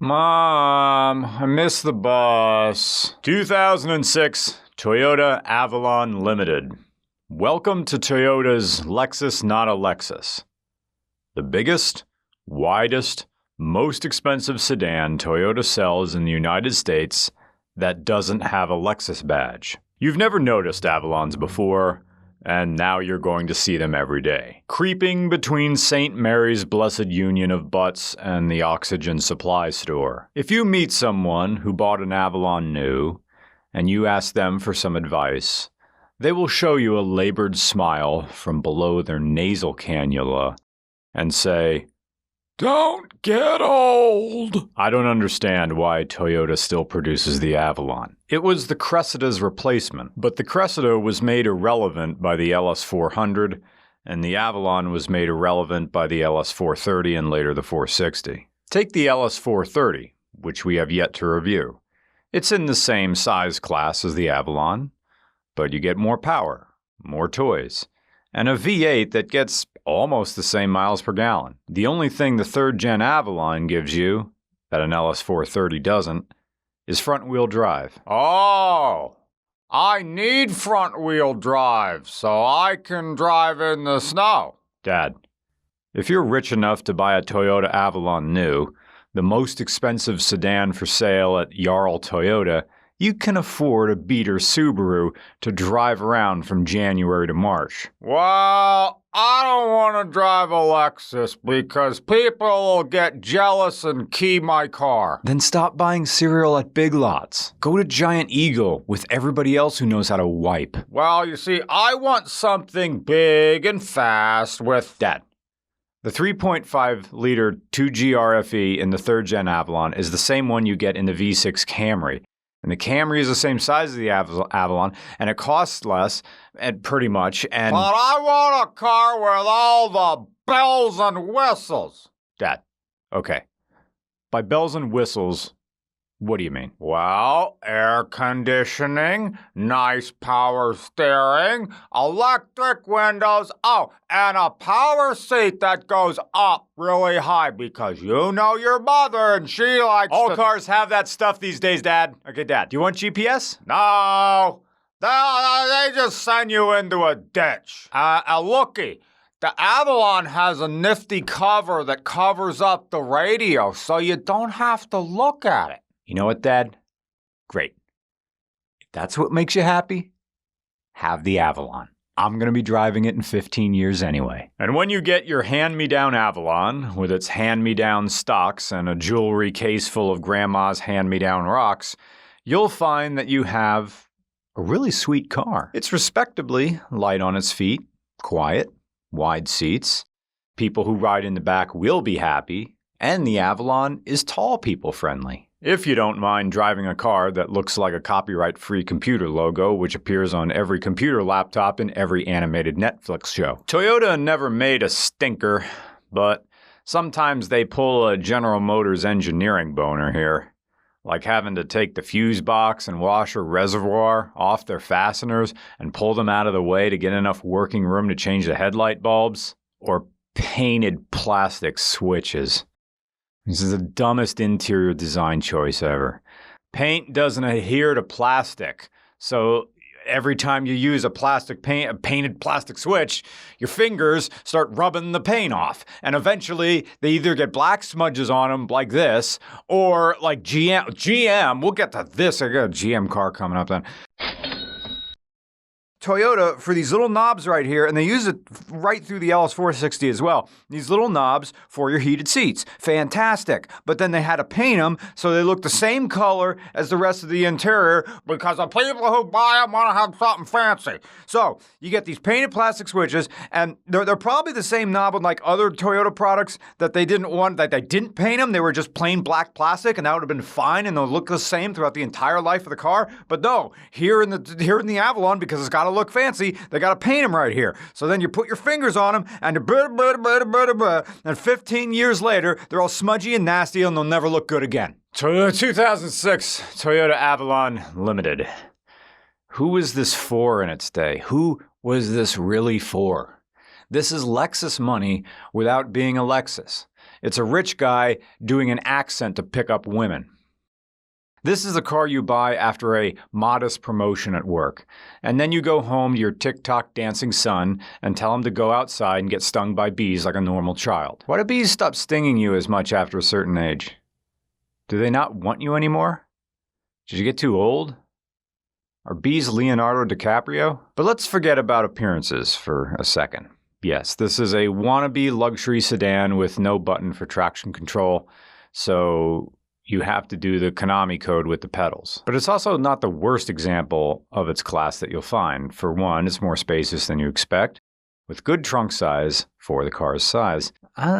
Mom, I missed the bus. 2006 Toyota Avalon Limited. Welcome to Toyota's Lexus Not a Lexus. The biggest, widest, most expensive sedan Toyota sells in the United States that doesn't have a Lexus badge. You've never noticed Avalons before, and now you're going to see them every day. Creeping between St. Mary's Blessed Union of Butts and the oxygen supply store. If you meet someone who bought an Avalon new, and you ask them for some advice, they will show you a labored smile from below their nasal cannula and say, "Don't get old." I don't understand why Toyota still produces the Avalon. It was the Cressida's replacement, but the Cressida was made irrelevant by the LS 400, and the Avalon was made irrelevant by the LS 430 and later the 460. Take the LS 430, which we have yet to review. It's in the same size class as the Avalon, but you get more power, more toys, and a V8 that gets almost the same miles per gallon. The only thing the third-gen Avalon gives you, that an LS 430 doesn't, is front-wheel drive. Oh, I need front-wheel drive so I can drive in the snow. Dad, if you're rich enough to buy a Toyota Avalon new, the most expensive sedan for sale at Jarl Toyota, you can afford a beater Subaru to drive around from January to March. Well, I don't want to drive a Lexus because people will get jealous and key my car. Then stop buying cereal at Big Lots. Go to Giant Eagle with everybody else who knows how to wipe. Well, you see, I want something big and fast with... Dad, the 3.5-liter 2G RFE in the third-gen Avalon is the same one you get in the V6 Camry. And the Camry is the same size as the Avalon, and it costs less, and pretty much, and... But I want a car with all the bells and whistles. Dad, okay. By bells and whistles, what do you mean? Well, air conditioning, nice power steering, electric windows, oh, and a power seat that goes up really high because you know your mother and she likes All cars have that stuff these days, Dad. Okay, Dad, do you want GPS? No. They just send you into a ditch. Looky. The Avalon has a nifty cover that covers up the radio so you don't have to look at it. You know what, Dad? Great. If that's what makes you happy, have the Avalon. I'm going to be driving it in 15 years anyway. And when you get your hand-me-down Avalon, with its hand-me-down stocks and a jewelry case full of Grandma's hand-me-down rocks, you'll find that you have a really sweet car. It's respectably light on its feet, quiet, wide seats. People who ride in the back will be happy, and the Avalon is tall people friendly. If you don't mind driving a car that looks like a copyright-free computer logo which appears on every computer laptop in every animated Netflix show. Toyota never made a stinker, but sometimes they pull a General Motors engineering boner here. Like having to take the fuse box and washer reservoir off their fasteners and pull them out of the way to get enough working room to change the headlight bulbs. Or painted plastic switches. This is the dumbest interior design choice ever. Paint doesn't adhere to plastic, so every time you use a painted plastic switch, your fingers start rubbing the paint off, and eventually they either get black smudges on them like this, or like GM, we'll get to this, I got a GM car coming up then. Toyota for these little knobs right here, and they use it right through the LS 460 as well. These little knobs for your heated seats. Fantastic. But then they had to paint them so they look the same color as the rest of the interior because the people who buy them want to have something fancy. So you get these painted plastic switches, and they're probably the same knob with like other Toyota products that they didn't want, that they didn't paint them. They were just plain black plastic, and that would have been fine, and they'll look the same throughout the entire life of the car. But no, here in the Avalon, because it's got to look fancy, they got to paint them right here. So then you put your fingers on them, and and 15 years later, they're all smudgy and nasty, and they'll never look good again. 2006 Toyota Avalon Limited. Who was this for in its day? Who was this really for? This is Lexus money without being a Lexus. It's a rich guy doing an accent to pick up women. This is the car you buy after a modest promotion at work. And then you go home to your TikTok dancing son and tell him to go outside and get stung by bees like a normal child. Why do bees stop stinging you as much after a certain age? Do they not want you anymore? Did you get too old? Are bees Leonardo DiCaprio? But let's forget about appearances for a second. Yes, this is a wannabe luxury sedan with no button for traction control, so you have to do the Konami code with the pedals. But it's also not the worst example of its class that you'll find. For one, it's more spacious than you expect, with good trunk size for the car's size.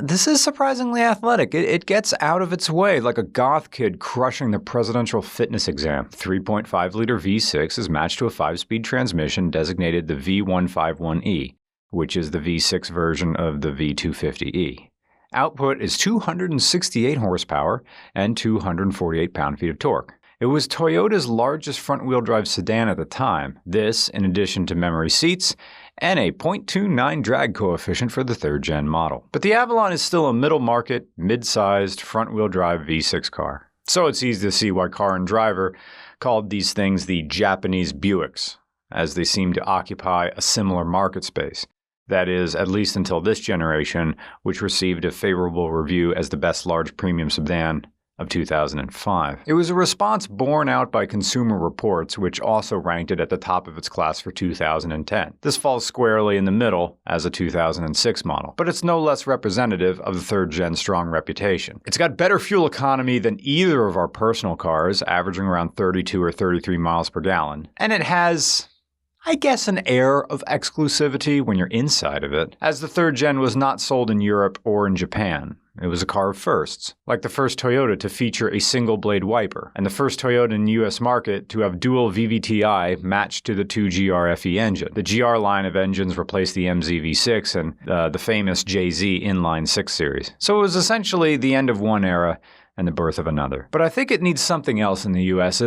This is surprisingly athletic. It gets out of its way like a goth kid crushing the presidential fitness exam. 3.5-liter V6 is matched to a 5-speed transmission designated the V151E, which is the V6 version of the V250E. Output is 268 horsepower and 248 pound-feet of torque. It was Toyota's largest front-wheel drive sedan at the time. This, in addition to memory seats and a 0.29 drag coefficient for the third-gen model. But the Avalon is still a middle-market, mid-sized, front-wheel drive V6 car. So it's easy to see why Car and Driver called these things the Japanese Buicks, as they seem to occupy a similar market space. That is, at least until this generation, which received a favorable review as the best large premium sedan of 2005. It was a response borne out by Consumer Reports, which also ranked it at the top of its class for 2010. This falls squarely in the middle as a 2006 model, but it's no less representative of the third-gen strong reputation. It's got better fuel economy than either of our personal cars, averaging around 32 or 33 miles per gallon, and it has, I guess, an air of exclusivity when you're inside of it, as the third gen was not sold in Europe or in Japan. It was a car of firsts, like the first Toyota to feature a single-blade wiper, and the first Toyota in the US market to have dual VVTi matched to the 2GR-FE engine. The GR line of engines replaced the MZ V6 and the famous JZ inline 6 series. So it was essentially the end of one era and the birth of another. But I think it needs something else in the US,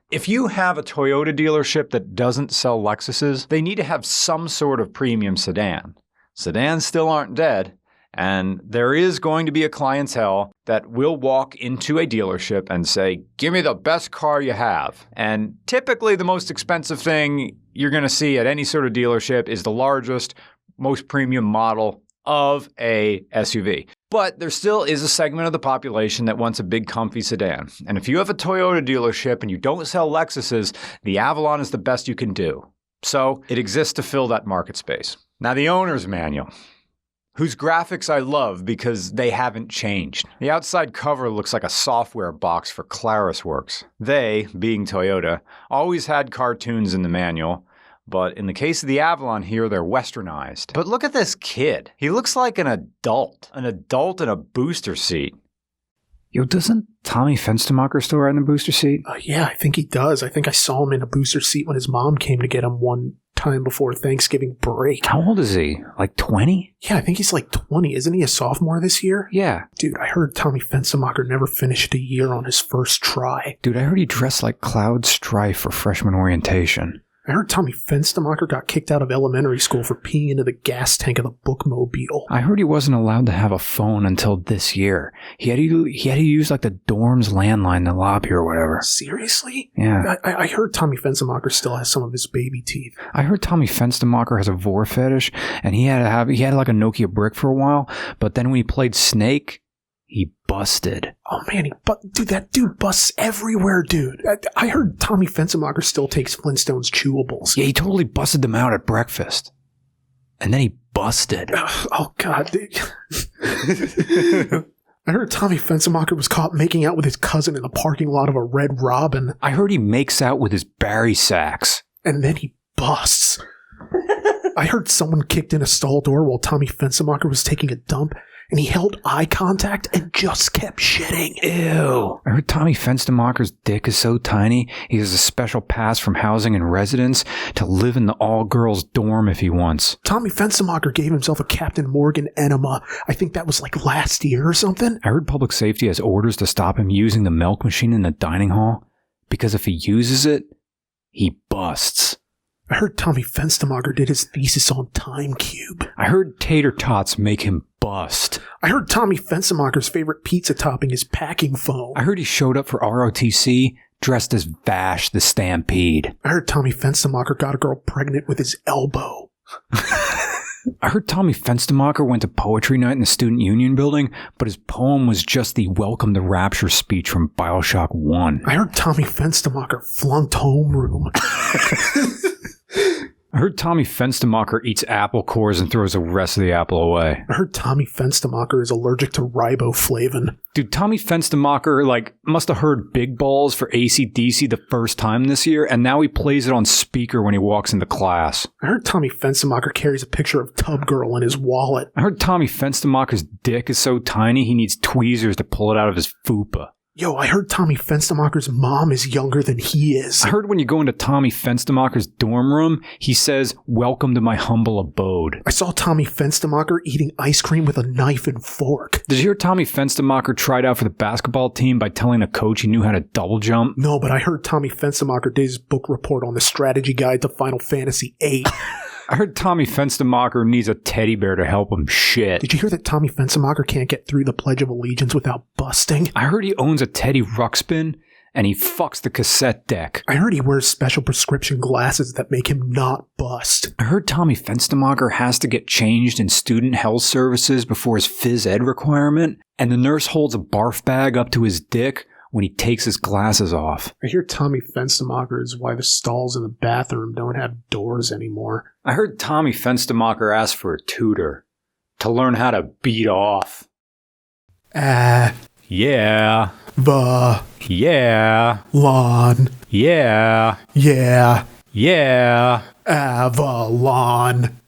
if you have a Toyota dealership that doesn't sell Lexuses, they need to have some sort of premium sedan. Sedans still aren't dead, and there is going to be a clientele that will walk into a dealership and say, give me the best car you have. And typically the most expensive thing you're going to see at any sort of dealership is the largest, most premium model of a SUV. But there still is a segment of the population that wants a big, comfy sedan. And if you have a Toyota dealership and you don't sell Lexuses, the Avalon is the best you can do. So it exists to fill that market space. Now, the owner's manual, whose graphics I love because they haven't changed. The outside cover looks like a software box for ClarisWorks. They, being Toyota, always had cartoons in the manual, but in the case of the Avalon here, they're westernized. But look at this kid. He looks like an adult in a booster seat. Yo, doesn't Tommy Fenstermacher still ride in the booster seat? Yeah, I think he does. I think I saw him in a booster seat when his mom came to get him one time before Thanksgiving break. How old is he? Like 20? Yeah, I think he's like 20. Isn't he a sophomore this year? Yeah. Dude, I heard Tommy Fenstermacher never finished a year on his first try. Dude, I heard he dressed like Cloud Strife for freshman orientation. I heard Tommy Fenstermacher got kicked out of elementary school for peeing into the gas tank of the bookmobile. I heard he wasn't allowed to have a phone until this year. He had to use like the dorm's landline in the lobby or whatever. Seriously? Yeah. I heard Tommy Fenstermacher still has some of his baby teeth. I heard Tommy Fenstermacher has a vor fetish, and he had like a Nokia brick for a while, but then when he played Snake, he busted. Oh man, dude, that dude busts everywhere, dude. I heard Tommy Fenstermacher still takes Flintstones chewables. Yeah, he totally busted them out at breakfast. And then he busted. Oh god, dude. I heard Tommy Fenstermacher was caught making out with his cousin in the parking lot of a Red Robin. I heard he makes out with his Barry Sacks. And then he busts. I heard someone kicked in a stall door while Tommy Fenstermacher was taking a dump, and he held eye contact and just kept shitting. Ew. I heard Tommy Fenstermacher's dick is so tiny, he has a special pass from housing and residence to live in the all-girls dorm if he wants. Tommy Fenstermacher gave himself a Captain Morgan enema. I think that was like last year or something. I heard public safety has orders to stop him using the milk machine in the dining hall, because if he uses it, he busts. I heard Tommy Fenstermacher did his thesis on Time Cube. I heard tater tots make him bust. I heard Tommy Fenstermacher's favorite pizza topping is packing foam. I heard he showed up for ROTC dressed as Vash the Stampede. I heard Tommy Fenstermacher got a girl pregnant with his elbow. I heard Tommy Fenstermacher went to poetry night in the Student Union building, but his poem was just the Welcome to Rapture speech from Bioshock 1. I heard Tommy Fenstermacher flunked homeroom. I heard Tommy Fenstermacher eats apple cores and throws the rest of the apple away. I heard Tommy Fenstermacher is allergic to riboflavin. Dude, Tommy Fenstermacher, must have heard Big Balls for AC/DC the first time this year, and now he plays it on speaker when he walks into class. I heard Tommy Fenstermacher carries a picture of Tub Girl in his wallet. I heard Tommy Fenstermacher's dick is so tiny he needs tweezers to pull it out of his fupa. Yo, I heard Tommy Fenstermacher's mom is younger than he is. I heard when you go into Tommy Fenstermacher's dorm room, he says, "Welcome to my humble abode." I saw Tommy Fenstermacher eating ice cream with a knife and fork. Did you hear Tommy Fenstermacher tried out for the basketball team by telling a coach he knew how to double jump? No, but I heard Tommy Fenstermacher did his book report on the strategy guide to Final Fantasy VIII. I heard Tommy Fenstermacher needs a teddy bear to help him shit. Did you hear that Tommy Fenstermacher can't get through the Pledge of Allegiance without busting? I heard he owns a Teddy Ruxpin, and he fucks the cassette deck. I heard he wears special prescription glasses that make him not bust. I heard Tommy Fenstermacher has to get changed in student health services before his phys ed requirement, and the nurse holds a barf bag up to his dick when he takes his glasses off. I hear Tommy Fenstermacher is why the stalls in the bathroom don't have doors anymore. I heard Tommy Fenstermacher ask for a tutor to learn how to beat off. Yeah. Yeah. Lawn. Yeah. Yeah. Yeah. Avalon.